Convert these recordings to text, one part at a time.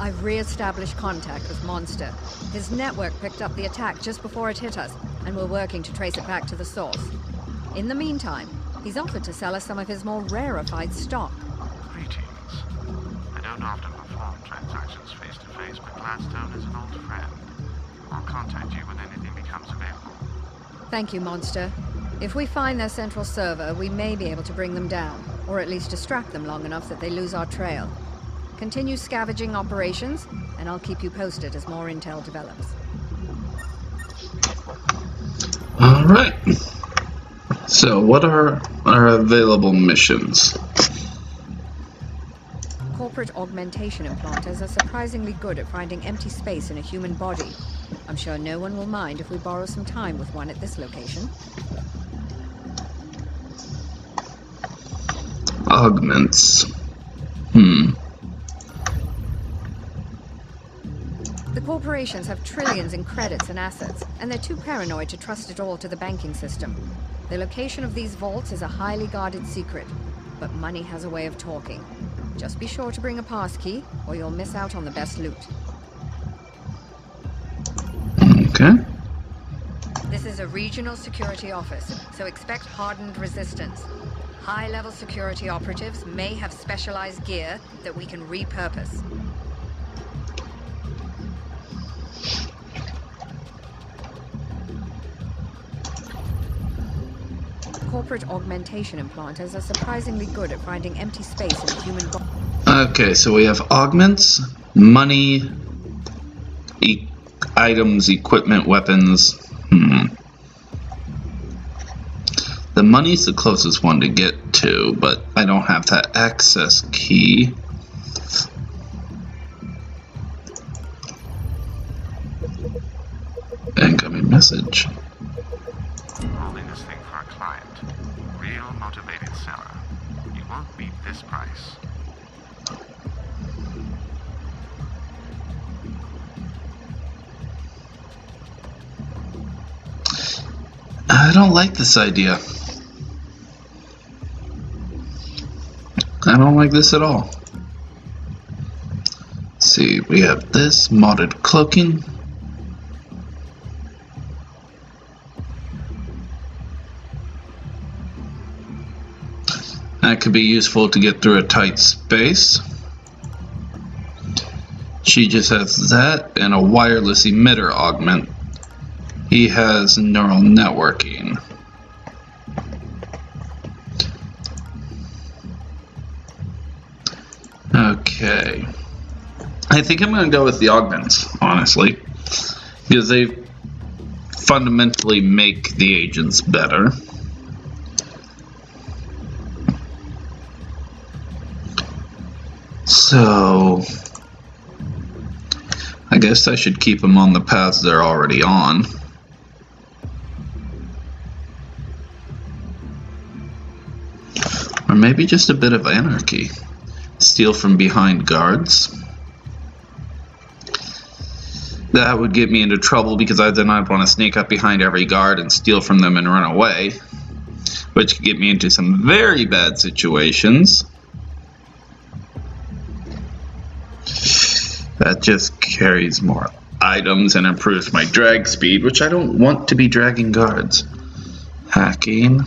I've re-established contact with Monster. His network picked up the attack just before it hit us, and we're working to trace it back to the source. In the meantime, he's offered to sell us some of his more rarefied stock. Greetings. I don't often perform transactions face-to-face, but Gladstone is an old friend. I'll contact you when anything becomes available. Thank you, Monster. If we find their central server, we may be able to bring them down, or at least distract them long enough that they lose our trail. Continue scavenging operations, and I'll keep you posted as more intel develops. Alright. So, what are our available missions? Corporate augmentation implanters are surprisingly good at finding empty space in a human body. I'm sure no one will mind if we borrow some time with one at this location. Augments. The corporations have trillions in credits and assets, and they're too paranoid to trust it all to the banking system. The location of these vaults is a highly guarded secret, but money has a way of talking. Just be sure to bring a passkey, or you'll miss out on the best loot. Okay. This is a regional security office, so expect hardened resistance. High-level security operatives may have specialized gear that we can repurpose. Corporate augmentation implanters are surprisingly good at finding empty space in a human body. Okay, so we have augments, money, items, equipment, weapons. The money's the closest one to get to, but I don't have that access key. Incoming message. Rolling this thing for a client. Real motivated seller. You won't beat this price. I don't like this idea. I don't like this at all. Let's see, we have this modded cloaking. That could be useful to get through a tight space. She just has that and a wireless emitter augment. He has neural networking. Okay. I think I'm going to go with the augments, honestly, because they fundamentally make the agents better. So, I guess I should keep them on the paths they're already on. Or maybe just a bit of anarchy. Steal from behind guards. That would get me into trouble because then I'd want to sneak up behind every guard and steal from them and run away, which could get me into some very bad situations. That just carries more items and improves my drag speed, which I don't want to be dragging guards. Hacking.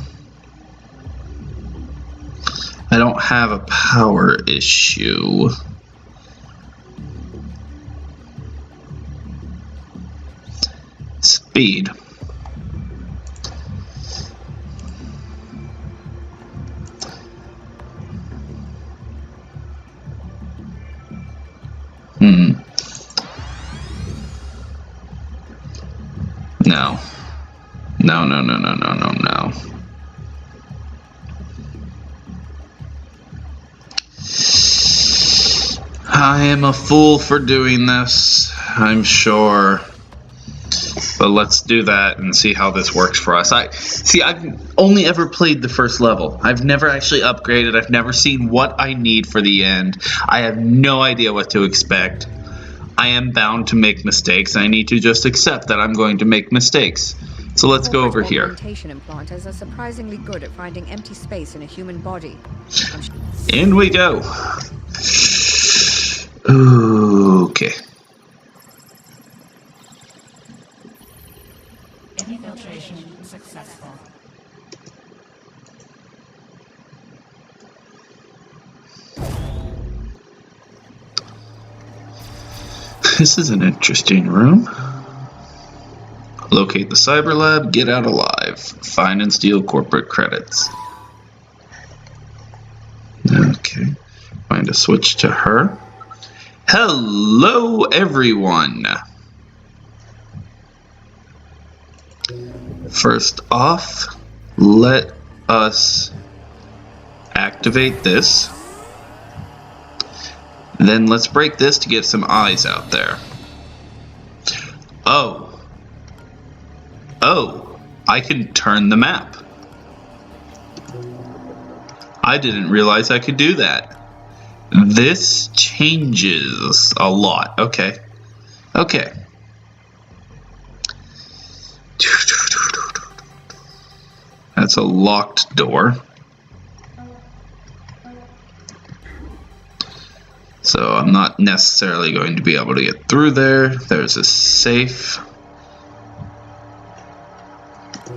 I don't have a power issue. Speed. No. No, no, no, no, no, no, no. I am a fool for doing this, I'm sure. But let's do that and see how this works for us. I've only ever played the first level. I've never actually upgraded. I've never seen what I need for the end. I have no idea what to expect. I am bound to make mistakes. I need to just accept that I'm going to make mistakes. So let's go over here. Augmentation implanters are surprisingly good at finding empty space in a human body. In we go. Ooh, Okay. Infiltration successful. This is an interesting room. Locate the cyber lab, get out alive. Find and steal corporate credits. Okay. Going to switch to her. Hello, everyone. First off, let us activate this. Then let's break this to get some eyes out there. Oh, I can turn the map. I didn't realize I could do that. This changes a lot. Okay. That's a locked door. So I'm not necessarily going to be able to get through there. There's a safe.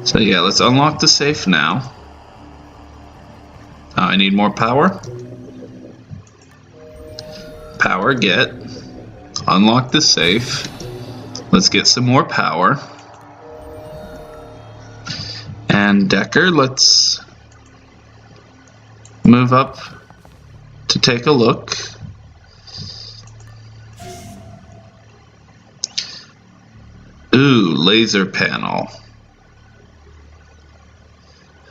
So yeah, let's unlock the safe now. I need more power. Power get. Unlock the safe. Let's get some more power. And Decker, let's move up to take a look. Ooh, laser panel.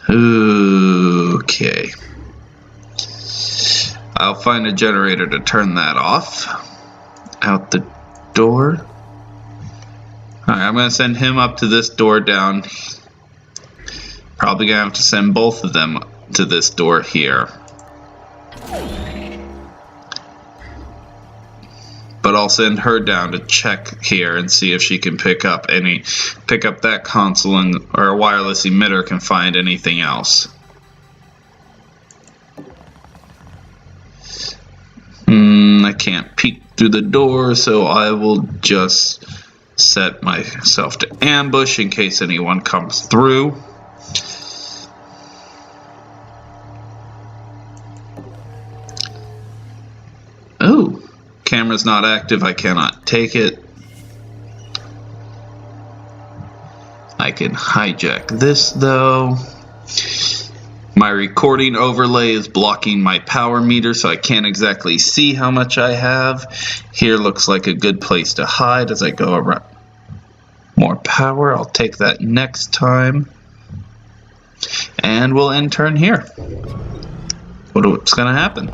Okay. I'll find a generator to turn that off. Out the door. Alright, I'm going to send him up to this door down. Probably going to have to send both of them to this door here. But I'll send her down to check here and see if she can pick up that console or a wireless emitter can find anything else. I can't peek through the door, so I will just set myself to ambush in case anyone comes through. Oh. Camera's not active, I cannot take it. I can hijack this though. My recording overlay is blocking my power meter, so I can't exactly see how much I have. Here looks like a good place to hide as I go around. More power, I'll take that next time. And we'll end turn here. What's gonna happen?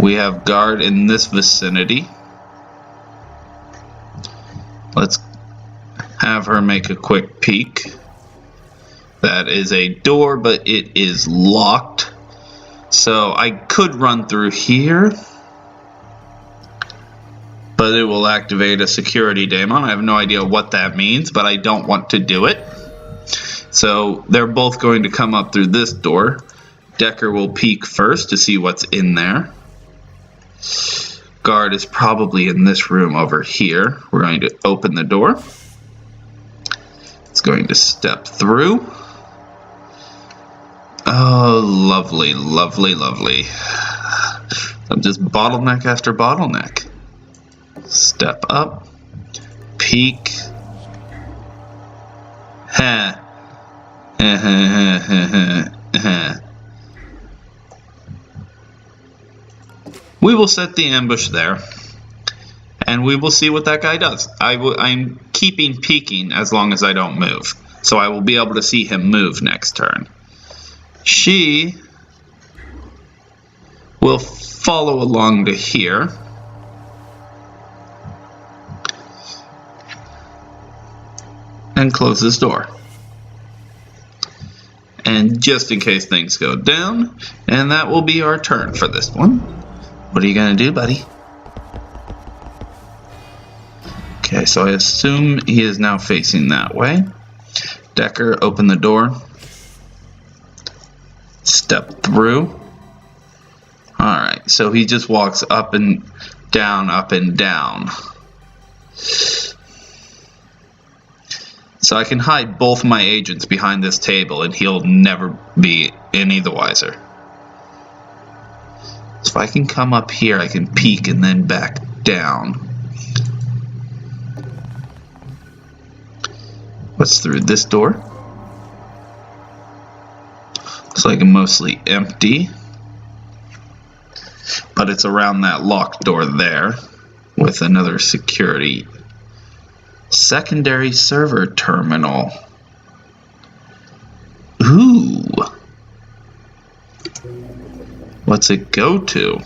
We have guard in this vicinity. Let's have her make a quick peek. That is a door, but it is locked. So I could run through here, but it will activate a security daemon. I have no idea what that means, but I don't want to do it. So they're both going to come up through this door. Decker will peek first to see what's in there. Guard is probably in this room over here. We're going to open the door. It's going to step through. Oh, lovely, lovely, lovely. I'm just bottleneck after bottleneck. Step up. Peek. Ha. We will set the ambush there, and we will see what that guy does. I'm keeping peeking as long as I don't move, so I will be able to see him move next turn. She will follow along to here. And close this door. And just in case things go down, and that will be our turn for this one. What are you gonna do, buddy? Okay, so I assume he is now facing that way. Decker, open the door. Step through. Alright, so he just walks up and down, up and down. So I can hide both my agents behind this table and he'll never be any the wiser. So if I can come up here, I can peek and then back down. What's through this door? Looks like mostly empty. But it's around that locked door there with another security. Secondary server terminal. Ooh. What's it go to?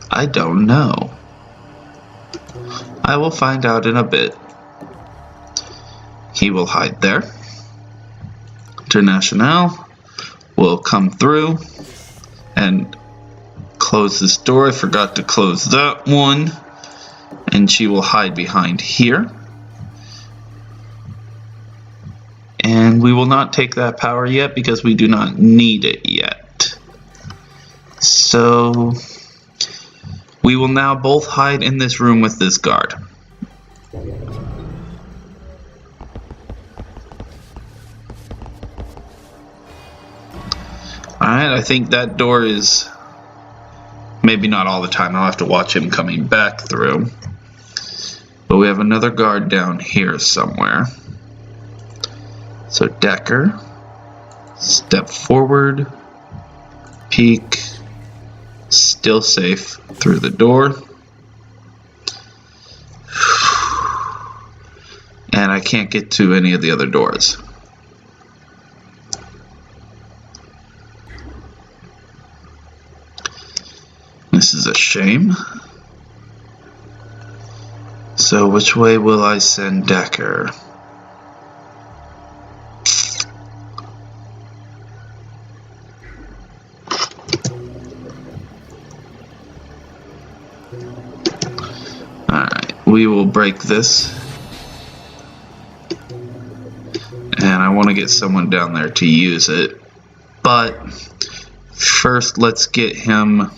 I don't know. I will find out in a bit. He will hide there. International will come through and close this door. I forgot to close that one. And she will hide behind here. And we will not take that power yet because we do not need it yet. So we will now both hide in this room with this guard. Alright, I think that door is maybe not all the time. I'll have to watch him coming back through. But we have another guard down here somewhere. So Decker, step forward, peek, still safe through the door. And I can't get to any of the other doors. This is a shame. So which way will I send Decker? Alright, we will break this. And I want to get someone down there to use it. But first let's get him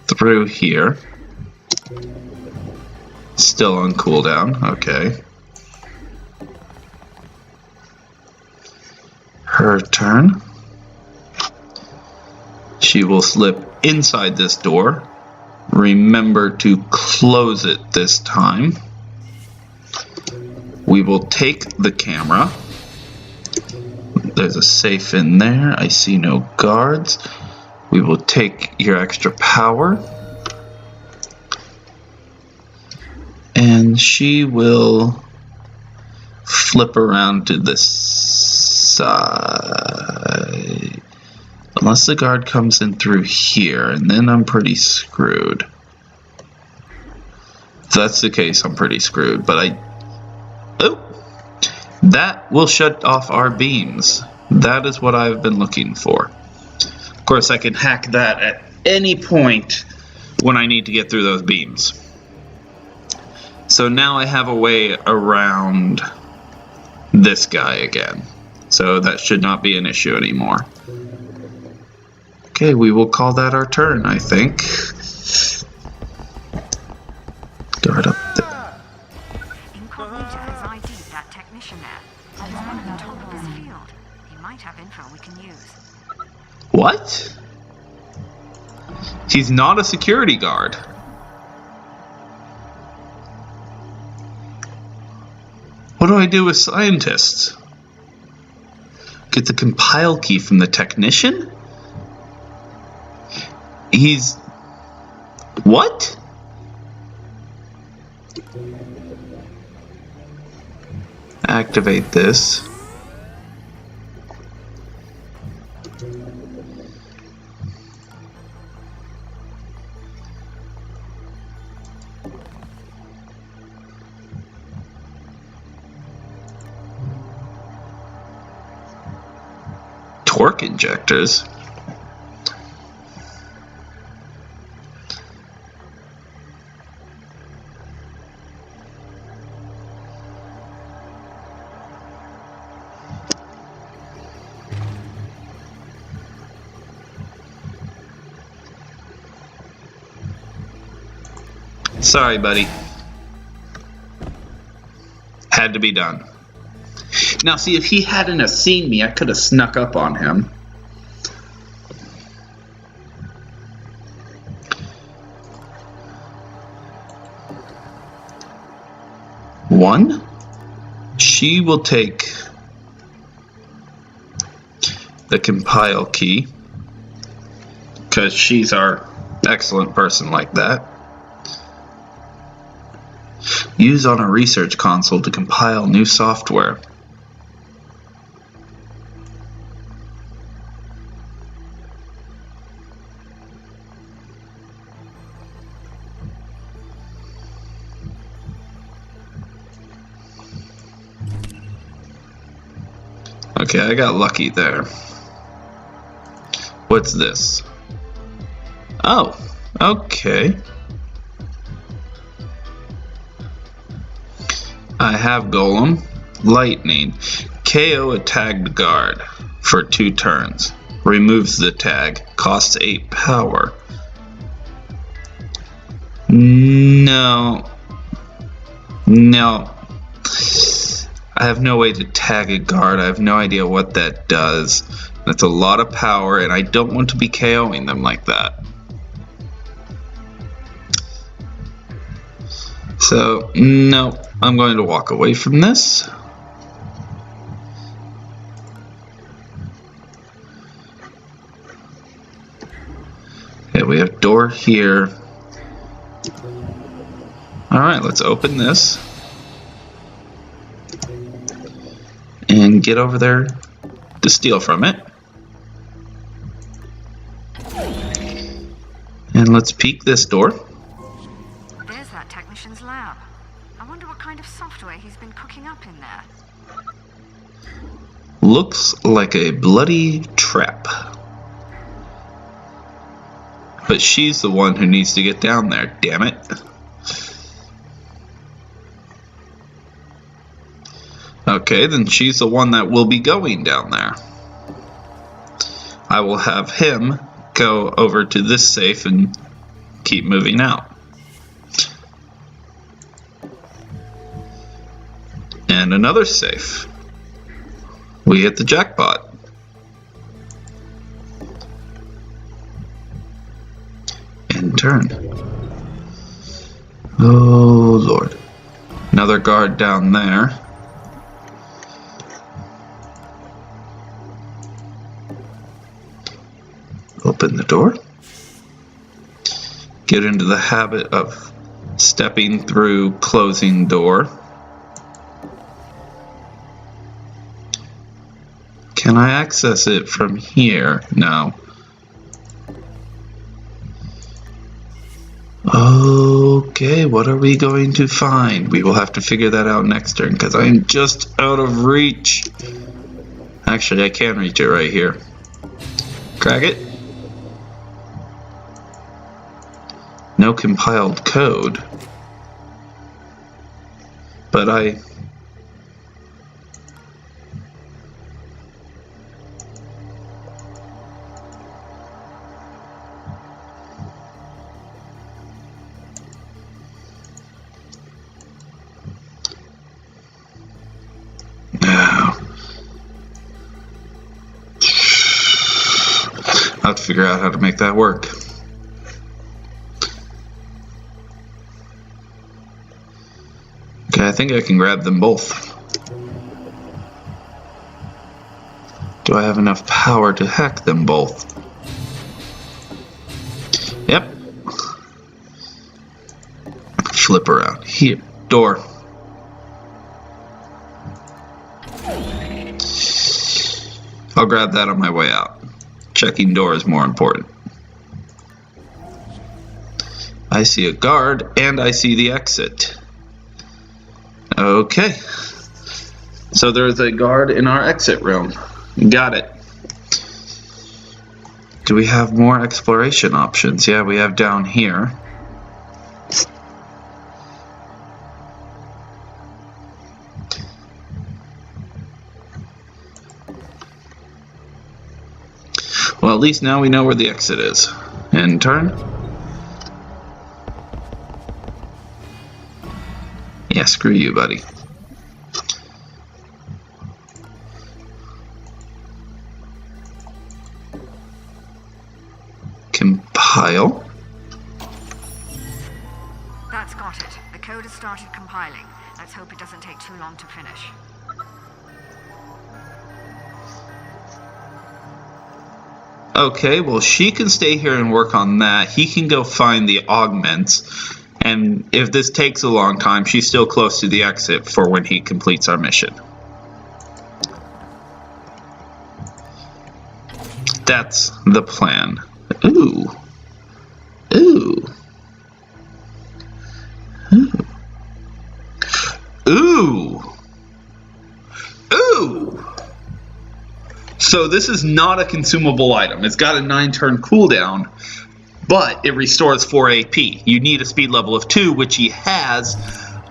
through here. Still on cooldown, okay. Her turn. She will slip inside this door. Remember to close it this time. We will take the camera. There's a safe in there. I see no guards. We will take your extra power. And she will flip around to this side. Unless the guard comes in through here, and then I'm pretty screwed. If that's the case, I'm pretty screwed, but oh! That will shut off our beams. That is what I've been looking for. Of course, I can hack that at any point when I need to get through those beams. So now I have a way around this guy again. So that should not be an issue anymore. Okay, we will call that our turn, I think. Guard up there. Incognito has ID'd that technician there. There's one at the top of his field. He might have info we can use. What? He's not a security guard. What do I do with scientists? Get the compile key from the technician? He's... What? Activate this. Torque injectors? Sorry, buddy. Had to be done. Now, see, if he hadn't have seen me, I could have snuck up on him. One. She will take the compile key, because she's our excellent person like that. Use on a research console to compile new software. Okay, I got lucky there. What's this? Oh, okay. I have Golem. Lightning. KO a tagged guard for 2 turns. Removes the tag. Costs 8 power. No. No. I have no way to tag a guard. I have no idea what that does. That's a lot of power, and I don't want to be KOing them like that. So, no, I'm going to walk away from this. Okay, we have door here. Alright, let's open this. And get over there to steal from it. And let's peek this door. There's that technician's lab. I wonder what kind of software he's been cooking up in there. Looks like a bloody trap. But she's the one who needs to get down there, damn it. Okay, then she's the one that will be going down there. I will have him go over to this safe and keep moving out. And another safe. We hit the jackpot. And turn. Oh Lord. Another guard down there. Open the door. Get into the habit of stepping through closing door. Can I access it from here? No. Okay, what are we going to find? We will have to figure that out next turn because I'm just out of reach. Actually, I can reach it right here. Crack it. No compiled code. But I... I'll have to figure out how to make that work. Okay, I think I can grab them both. Do I have enough power to hack them both? Yep. Flip around. Here. Door. I'll grab that on my way out. Checking door is more important. I see a guard and I see the exit. Okay. So there's a guard in our exit room. Got it. Do we have more exploration options? Yeah, we have down here. Well, at least now we know where the exit is. And turn. Yeah, screw you, buddy. Compile. That's got it. The code has started compiling. Let's hope it doesn't take too long to finish. Okay, well, she can stay here and work on that. He can go find the augments. And if this takes a long time, she's still close to the exit for when he completes our mission. That's the plan. Ooh. Ooh. Ooh. Ooh. Ooh. So this is not a consumable item. It's got a 9-turn cooldown, but it restores 4 AP. You need a speed level of 2, which he has.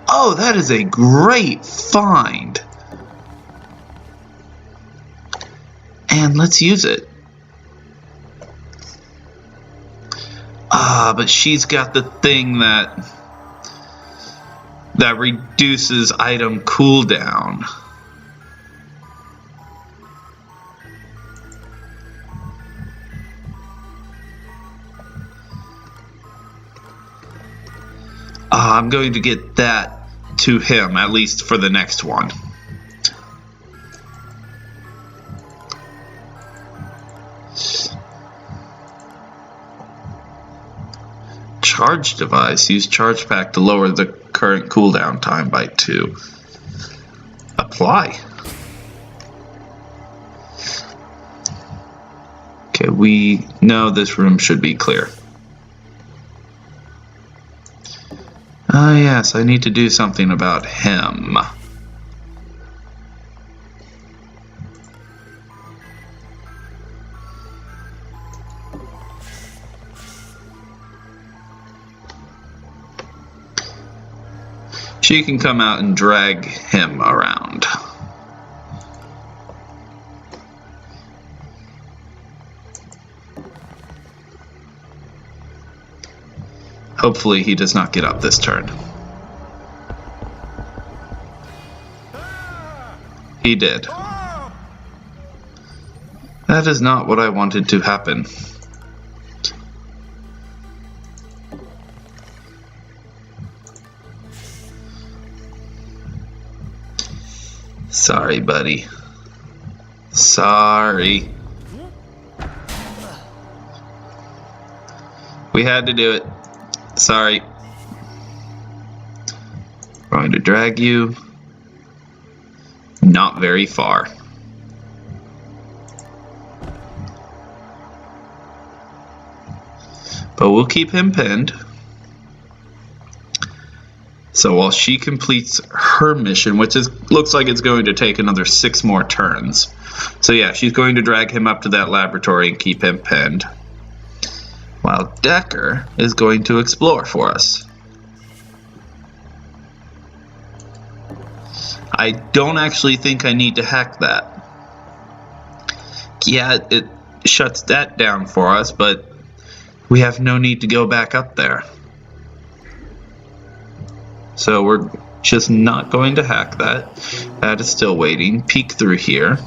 Oh, that is a great find. And let's use it. But she's got the thing that reduces item cooldown. I'm going to get that to him, at least for the next one. Charge device. Use charge pack to lower the current cooldown time by 2. Apply. Okay, we know this room should be clear. Ah, yes, I need to do something about him. She can come out and drag him around. Hopefully he does not get up this turn. He did. That is not what I wanted to happen. Sorry, buddy. Sorry. We had to do it. Sorry. Going to drag you. Not very far. But we'll keep him pinned. So while she completes her mission, which looks like it's going to take another 6 more turns. So yeah, she's going to drag him up to that laboratory and keep him pinned. While Decker is going to explore for us. I don't actually think I need to hack that. Yeah, it shuts that down for us, but we have no need to go back up there. So we're just not going to hack that. That is still waiting. Peek through here.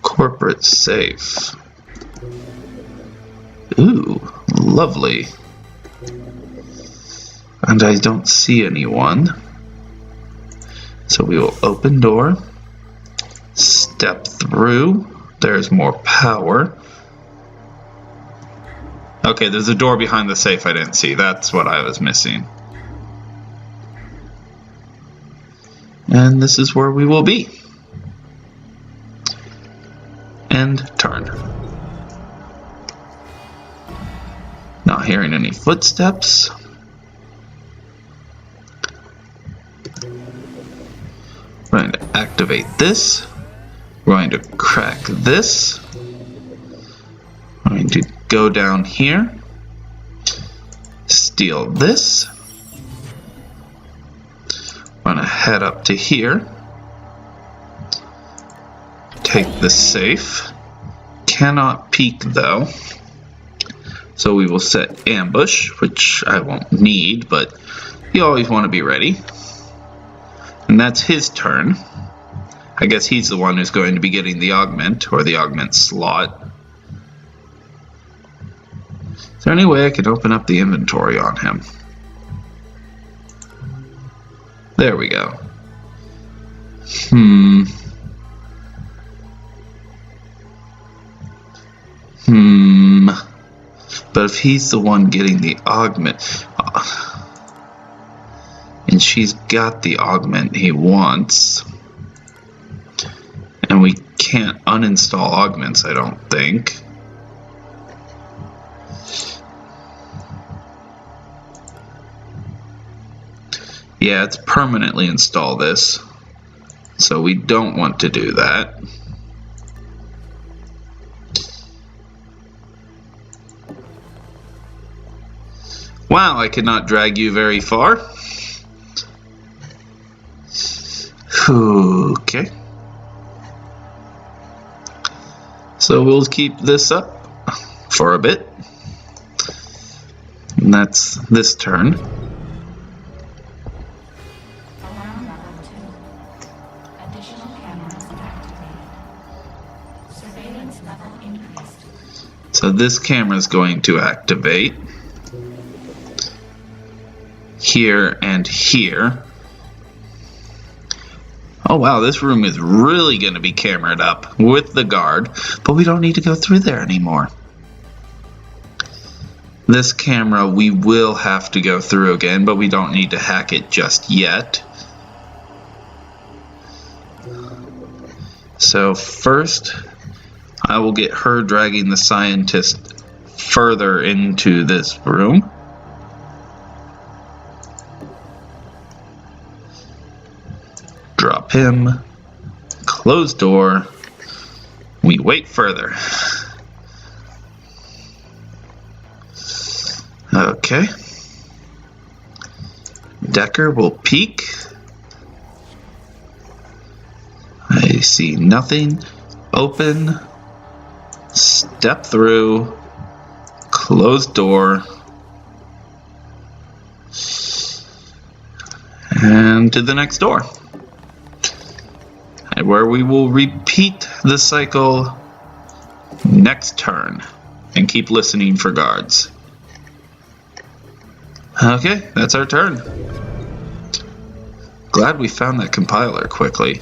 Corporate safe. Ooh, lovely. And I don't see anyone. So we will open door. Step through. There's more power. Okay, there's a door behind the safe I didn't see. That's what I was missing. And this is where we will be. End turn. Not hearing any footsteps. We're going to activate this. We're going to crack this. We're going to go down here. Steal this. We're going to head up to here. Take the safe. Cannot peek though. So we will set ambush, which I won't need, but You always want to be ready. And that's his turn. I guess he's the one who's going to be getting the augment, or the augment slot. Is there any way I could open up the inventory on him? There we go. But if he's the one getting the augment, and she's got the augment he wants, and we can't uninstall augments, I don't think. Yeah, it's permanently install this, so we don't want to do that. Wow, I could not drag you very far. Okay. So we'll keep this up for a bit. And that's this turn. Alarm level 2. Additional cameras activated. Surveillance level increased. So this camera is going to activate. Here and here. Oh wow, this room is really going to be cameraed up with the guard, but we don't need to go through there anymore. This camera we will have to go through again, but we don't need to hack it just yet. So first, I will get her dragging the scientist further into this room. Drop him. Close door. We wait further. Okay. Decker will peek. I see nothing. Open. Step through. Close door. And to the next door. Where we will repeat the cycle next turn and keep listening for guards. Okay, that's our turn. Glad we found that compiler quickly.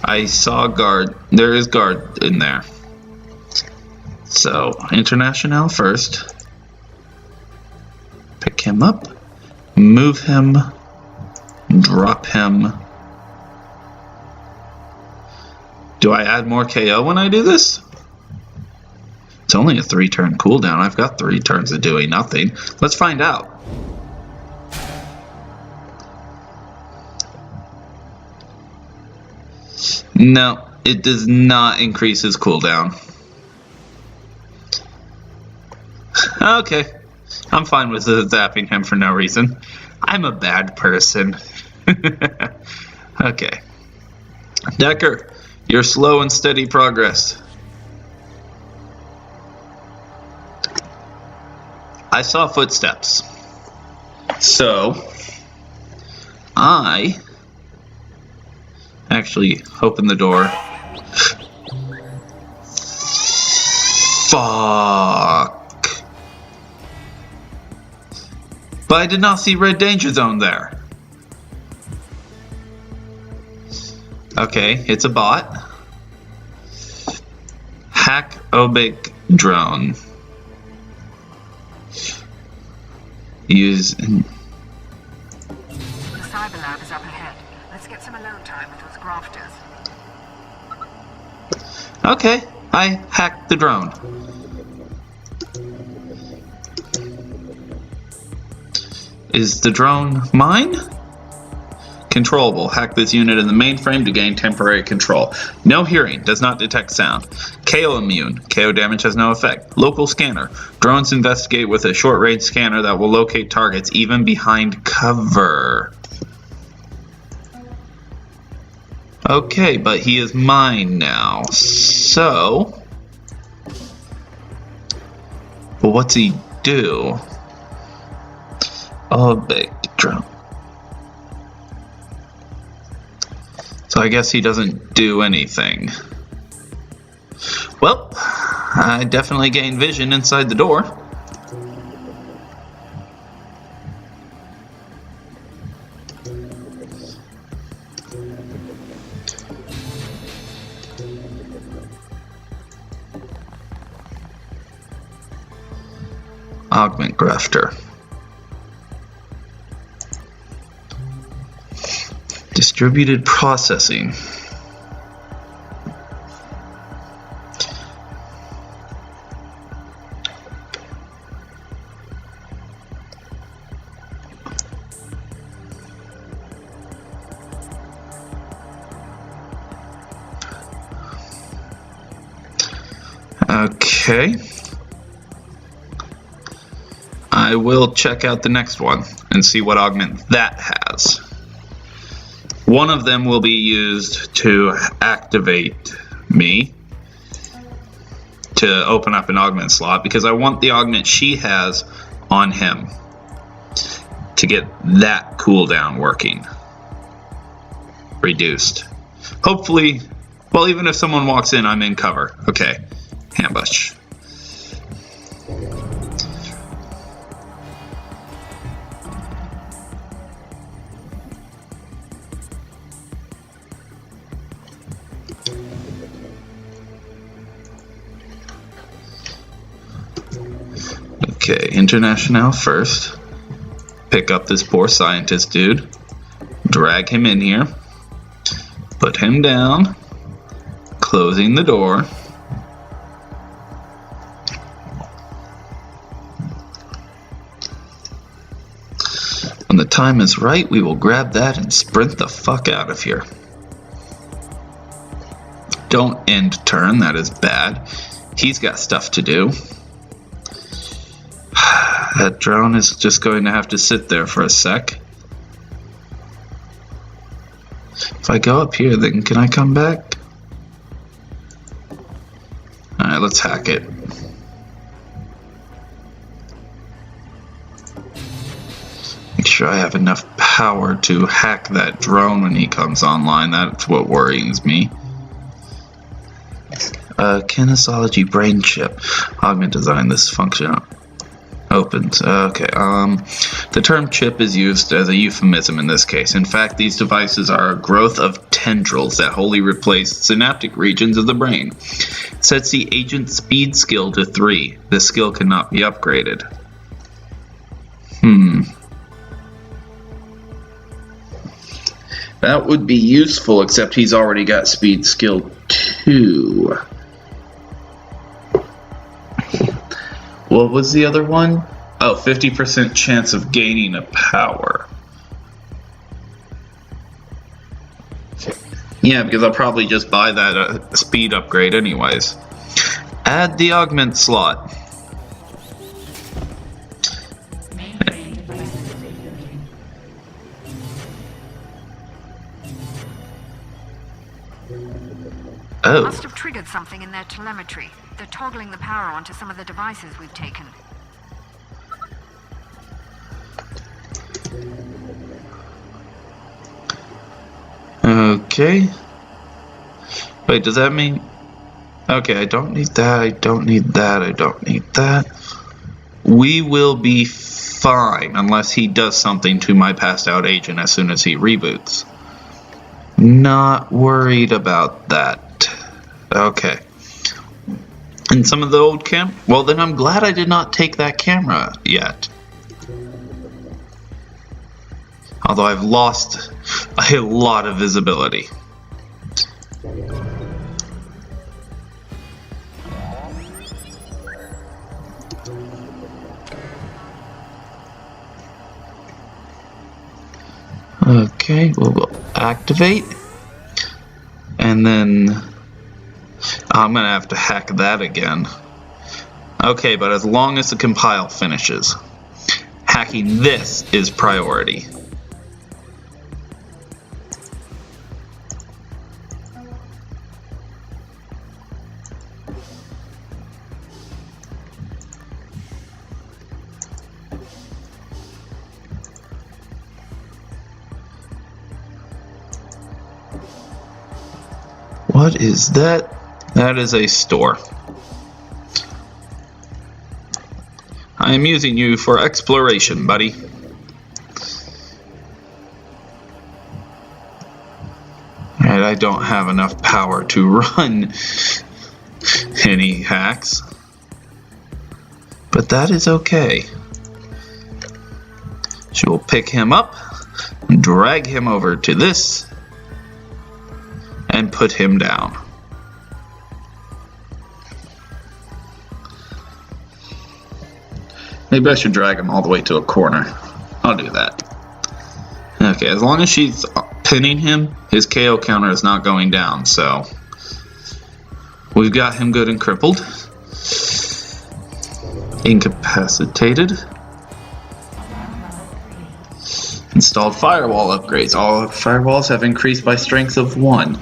I saw guard. There is guard in there. So, International first. Pick him up. Move him. Drop him. Do I add more KO when I do this? It's only a 3-turn cooldown. I've got 3 turns of doing nothing. Let's find out. No, it does not increase his cooldown. Okay, I'm fine with zapping him for no reason. I'm a bad person. Okay. Decker, your slow and steady progress. I saw footsteps. So, I actually open the door. Fuck. But I did not see red danger zone there. Okay, it's a bot. Hack Obic drone. Use. The cyber lab is up ahead. Let's get some alone time with those grafters. Okay, I hacked the drone. Is the drone mine? Controllable. Hack this unit in the mainframe to gain temporary control. No hearing. Does not detect sound. KO immune. KO damage has no effect. Local scanner. Drones investigate with a short-range scanner that will locate targets even behind cover. Okay, but he is mine now. So, but what's he do? Oh, big drone. So I guess he doesn't do anything. Well, I definitely gained vision inside the door. Augment grafter. Distributed processing. Okay. I will check out the next one and see what augment that has. One of them will be used to activate me to open up an augment slot because I want the augment she has on him to get that cooldown working. Reduced. Hopefully, well, even if someone walks in, I'm in cover. Okay, ambush. Okay, International first. Pick up this poor scientist dude. Drag him in here. Put him down. Closing the door. When the time is right, we will grab that and sprint the fuck out of here. Don't end turn, that is bad. He's got stuff to do. That drone is just going to have to sit there for a sec. If I go up here, then can I come back? Alright, let's hack it. Make sure I have enough power to hack that drone when he comes online. That's what worries me. Kinesiology brain chip. Augment design this function. Opens. Okay. The term chip is used as a euphemism in this case. In fact, these devices are a growth of tendrils that wholly replace synaptic regions of the brain. Sets the agent's speed skill to 3. This skill cannot be upgraded. That would be useful, except he's already got speed skill 2. What was the other one? Oh, 50% chance of gaining a power. Yeah, because I'll probably just buy that speed upgrade anyways. Add the augment slot. Oh. Must have triggered something in their telemetry. They're toggling the power onto some of the devices we've taken. Okay. Wait, does that mean... Okay, I don't need that, I don't need that, I don't need that. We will be fine unless he does something to my passed out agent as soon as he reboots. Not worried about that. Okay. And some of the old well then I'm glad I did not take that camera yet. Although I've lost a lot of visibility. Okay, we'll activate. And then I'm gonna have to hack that again. Okay, but as long as the compile finishes. Hacking this is priority. What is that? That is a store. I am using you for exploration, buddy. Alright, I don't have enough power to run any hacks. But that is okay. She will pick him up, drag him over to this, and put him down. Maybe I should drag him all the way to a corner. I'll do that. Okay, as long as she's pinning him, his KO counter is not going down, so we've got him good and crippled. Incapacitated. Installed firewall upgrades. All firewalls have increased by strength of 1.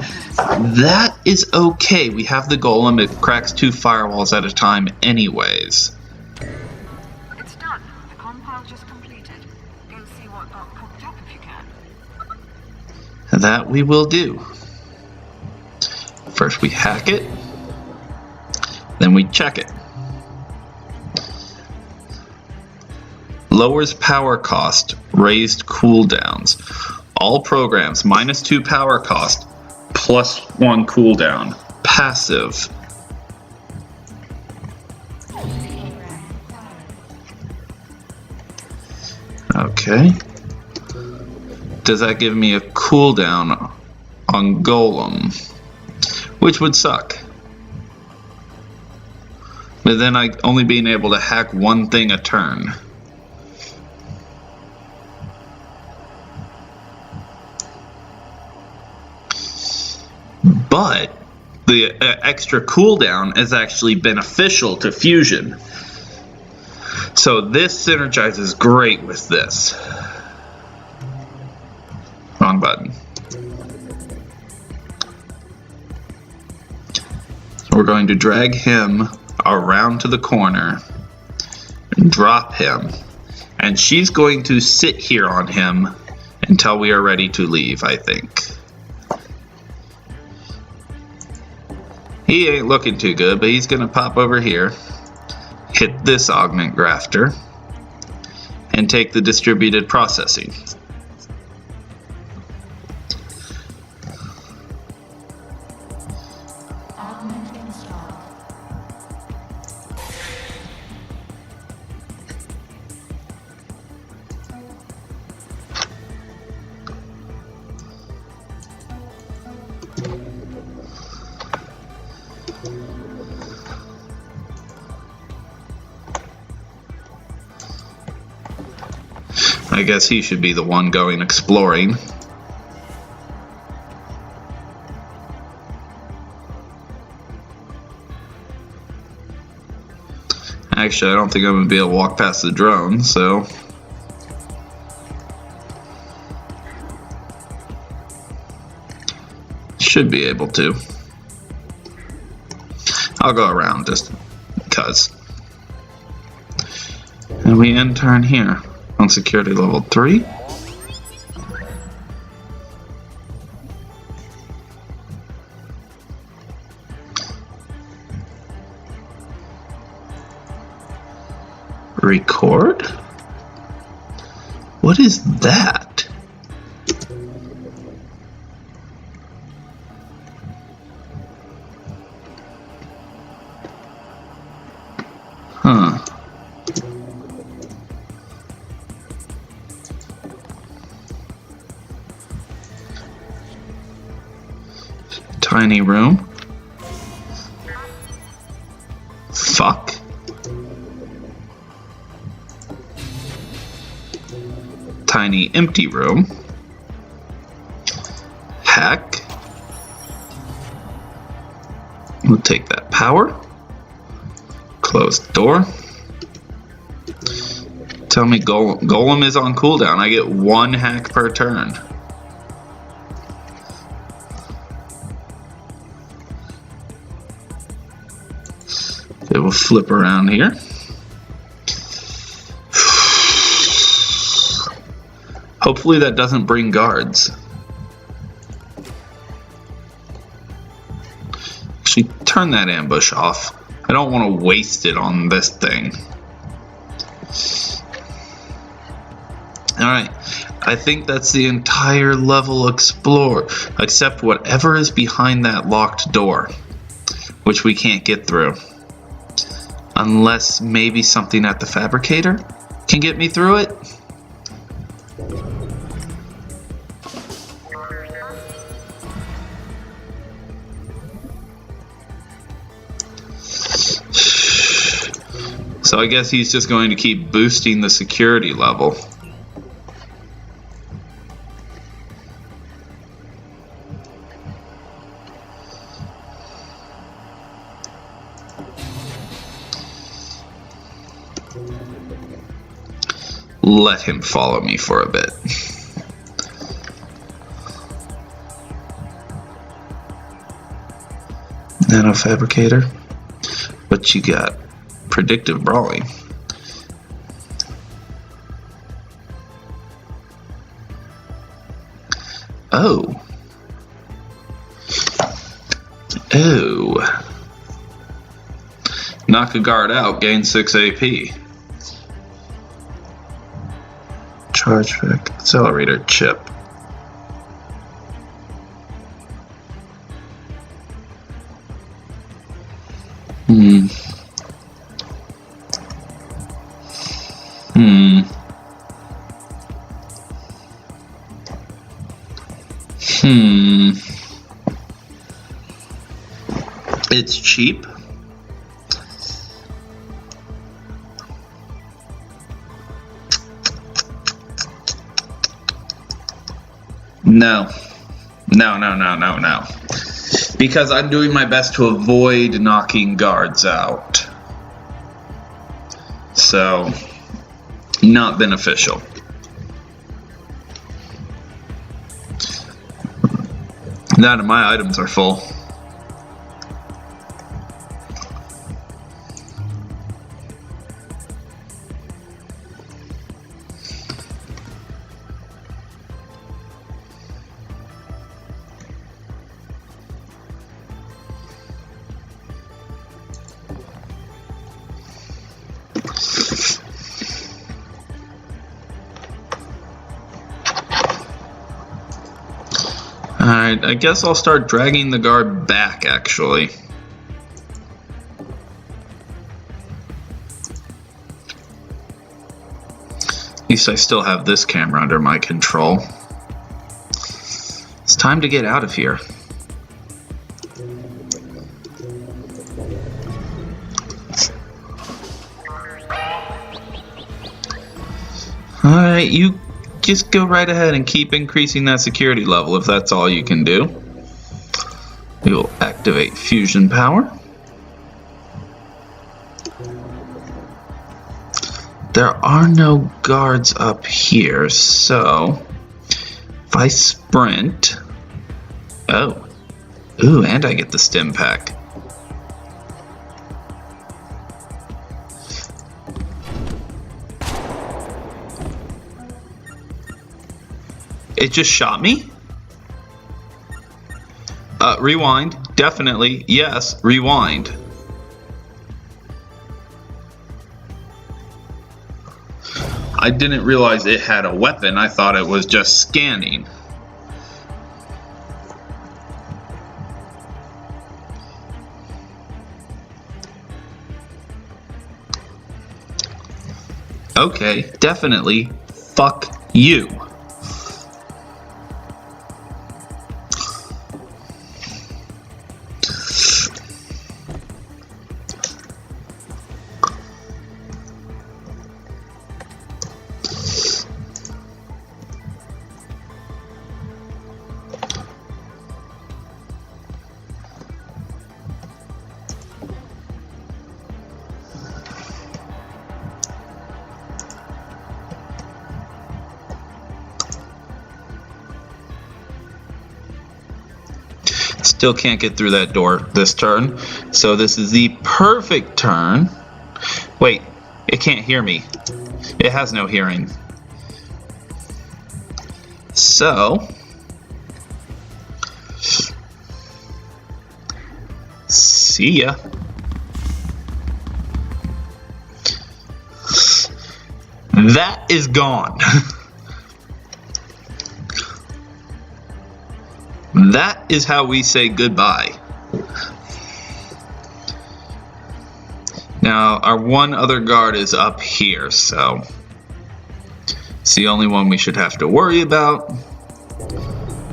That is okay. We have the golem. It cracks 2 firewalls at a time anyways. It's done. The compile just completed. Go see what got cooked up if you can. That we will do. First we hack it, then we check it. Lowers power cost, raised cooldowns. All programs -2 power cost, +1 cooldown. Passive. Okay. Does that give me a cooldown on Golem? Which would suck. But then I only being able to hack one thing a turn. But the extra cooldown is actually beneficial to fusion. So this synergizes great with this. Wrong button. So we're going to drag him around to the corner and drop him. And she's going to sit here on him until we are ready to leave, I think. He ain't looking too good, but he's gonna pop over here, hit this augment grafter, and take the distributed processing. Augment installed. I guess he should be the one going exploring. Actually, I don't think I'm going to be able to walk past the drone, so... should be able to. I'll go around just because. And we end turn here. On security level 3. Record? What is that? Huh. Tiny room. Fuck. Tiny empty room. Hack. We'll take that power. Closed door. Tell me Golem is on cooldown. I get 1 hack per turn. It will flip around here. Hopefully that doesn't bring guards. turn that ambush off. I don't want to waste it on this thing. Alright, I think that's the entire level explored, except whatever is behind that locked door, which we can't get through. Unless maybe something at the fabricator can get me through it? So I guess he's just going to keep boosting the security level. Let him follow me for a bit. Nano fabricator. What you got? Predictive brawling. Oh. Oh. Knock a guard out, gain 6 AP. Charge back, accelerator chip. It's cheap. No. Because I'm doing my best to avoid knocking guards out. So, not beneficial. None of my items are full. Alright, I guess I'll start dragging the guard back, actually. At least I still have this camera under my control. It's time to get out of here. Alright, you just go right ahead and keep increasing that security level if that's all you can do. We will activate fusion power. There are no guards up here, so if I sprint... Oh. Ooh, and I get the stim pack. It just shot me? Rewind. Definitely. Yes, rewind. I didn't realize it had a weapon. I thought it was just scanning. Okay, definitely. Fuck you. Still can't get through that door this turn, so this is the perfect turn. Wait, it can't hear me. It has no hearing. So See ya. That is gone. That is how we say goodbye. Now, our one other guard is up here, so it's the only one we should have to worry about.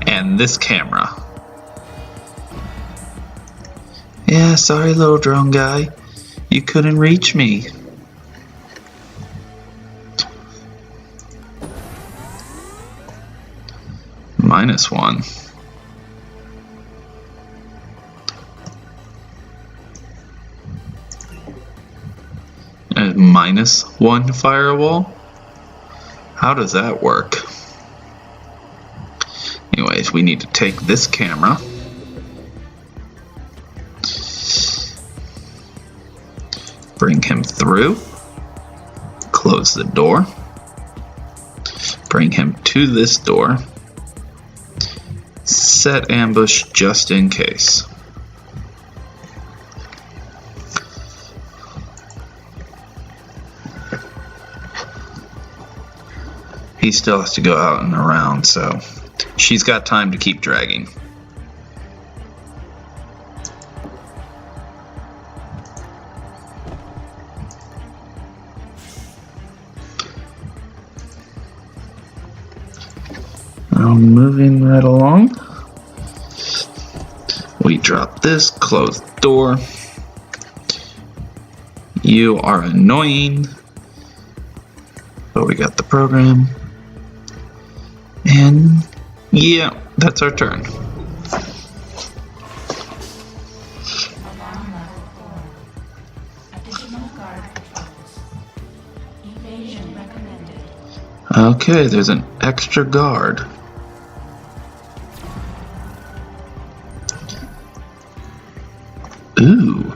And this camera. Yeah, sorry, little drone guy. You couldn't reach me. -1. -1 firewall? How does that work? Anyways, we need to take this camera. Bring him through. Close the door. Bring him to this door. Set ambush just in case. He still has to go out and around, so she's got time to keep dragging. Moving right along. We drop this, close the door. You are annoying. But we got the program. And yeah, that's our turn. Alarm level 4. Additional guard patrols. Evasion recommended. Okay, there's an extra guard. Ooh.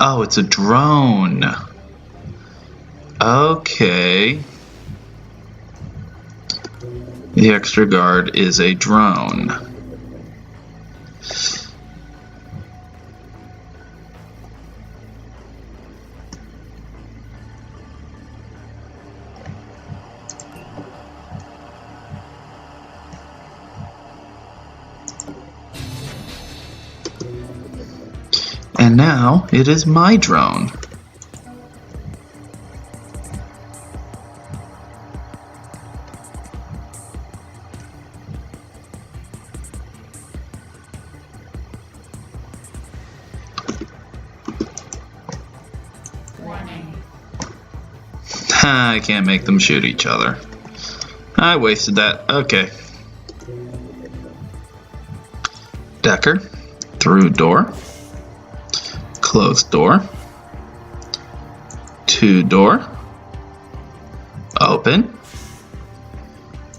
Oh, it's a drone. Okay. The extra guard is a drone. And now it is my drone. Warning. I can't make them shoot each other. I wasted that. Okay. Decker. Through door. Closed door. To door. Open.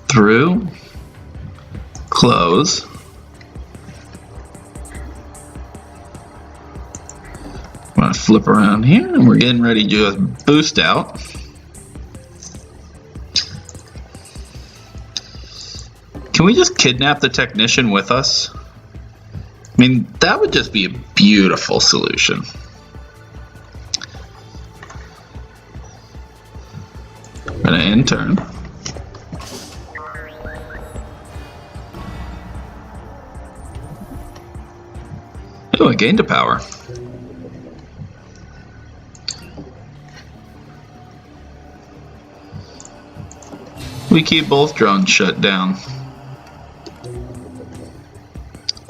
Through. Close. I'm gonna flip around here and we're getting ready to just boost out. Can we just kidnap the technician with us? I mean, that would just be a beautiful solution. I'm gonna end turn. Oh, I gained a power. We keep both drones shut down.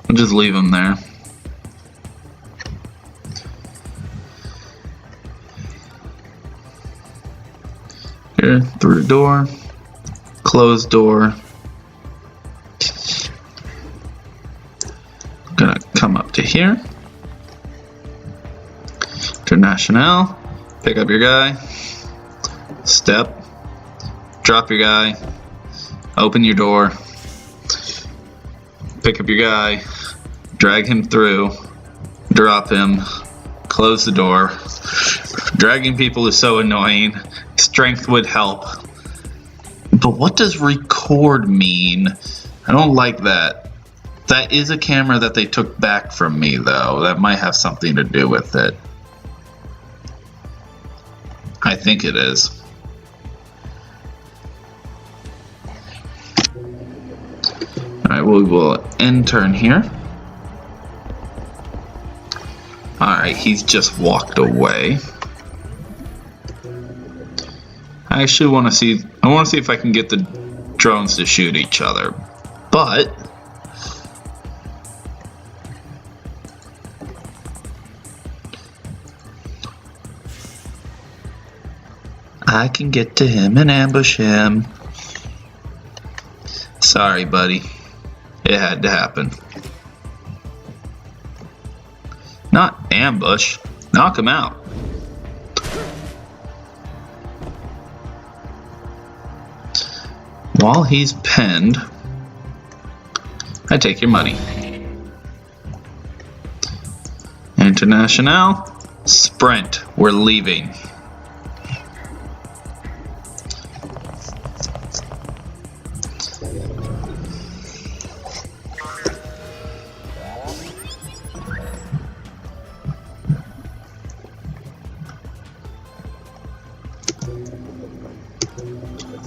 We'll just leave them there. Here, through door, closed door. Gonna come up to here. International, pick up your guy. Step, drop your guy. Open your door. Pick up your guy. Drag him through. Drop him. Close the door. Dragging people is so annoying. Strength would help. But what does record mean? I don't like that. That is a camera that they took back from me, though. That might have something to do with it. I think it is. Alright, we will end turn here. Alright, he's just walked away. I actually want to see... I want to see if I can get the drones to shoot each other. But... I can get to him and ambush him. Sorry, buddy. It had to happen. Not ambush. Knock him out. While he's pinned, I take your money. International. Sprint. We're leaving.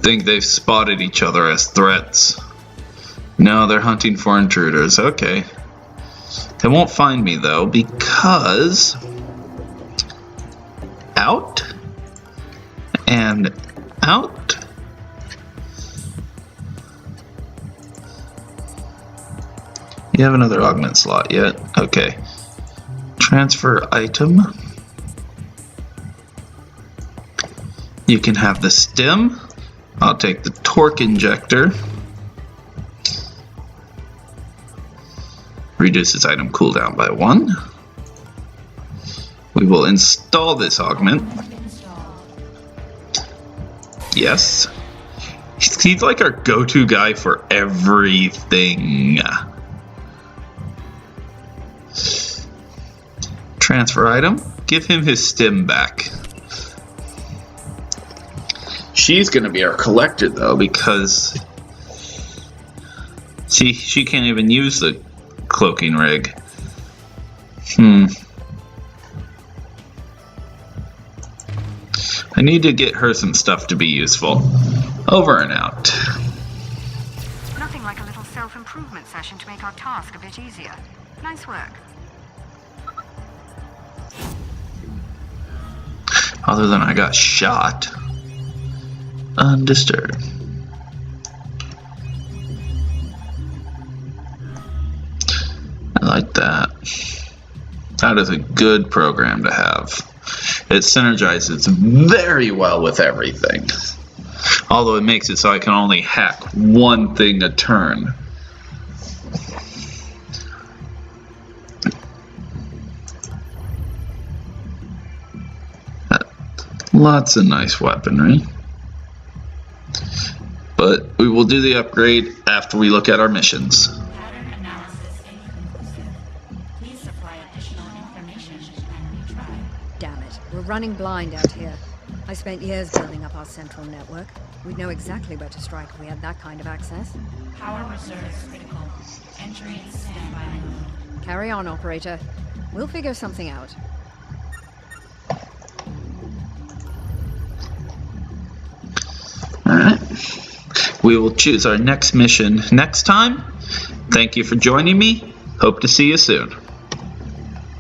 Think they've spotted each other as threats. No, they're hunting for intruders. Okay. They won't find me though, because out and out. You have another augment slot yet? Okay. Transfer item. You can have the stem. I'll take the torque injector. Reduces item cooldown by 1. We will install this augment. Yes. He's like our go-to guy for everything. Transfer item. Give him his stim back. She's gonna be our collector though, because see, she can't even use the cloaking rig. I need to get her some stuff to be useful. Over and out. Nothing like a little self-improvement session to make our task a bit easier. Nice work. Other than I got shot. Undisturbed. I like that. That is a good program to have. It synergizes very well with everything. Although it makes it so I can only hack one thing a turn. Lots of nice weaponry. But we will do the upgrade after we look at our missions. Pattern analysis inconclusive. Please supply additional information and retry. Damn it, we're running blind out here. I spent years building up our central network. We'd know exactly where to strike if we had that kind of access. Power reserves critical. Entering standby mode. Carry on, operator. We'll figure something out. Alright. We will choose our next mission next time. Thank you for joining me. Hope to see you soon.